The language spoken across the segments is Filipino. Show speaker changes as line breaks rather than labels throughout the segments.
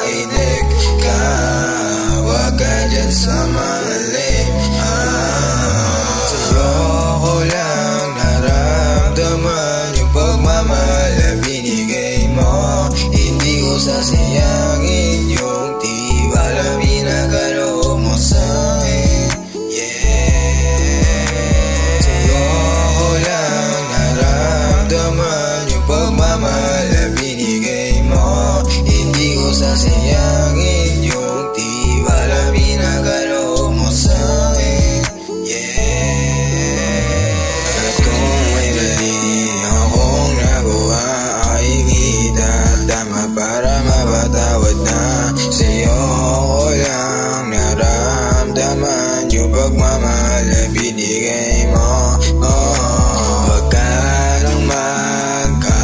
makinig ka, wag ka dyan sa malim. Sa'yo ko lang naramdaman yung pagmamahal na binigay mo. Hindi ko sasayangin yung tiwala pinagaloob mo sa'kin. Sa'yo ko lang naramdaman yung pagmamahal na binigay mo. Hindi ko sasayangin yung tiwala pinagaloob mo sa'kin. At kung may mali akong nagawa, ay itatama para mapatawad na. Sa'yo ko lang naramdaman yung pagmamahal na binigay mo. Huwag ka nang mag-aalala,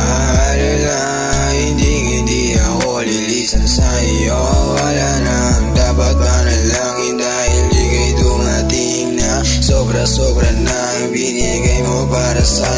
hindi ako lilisan sa'yo. Wala nang dapat panalangin dahil di kayo dumating na. Sobra na ang binigay mo para sa'yo.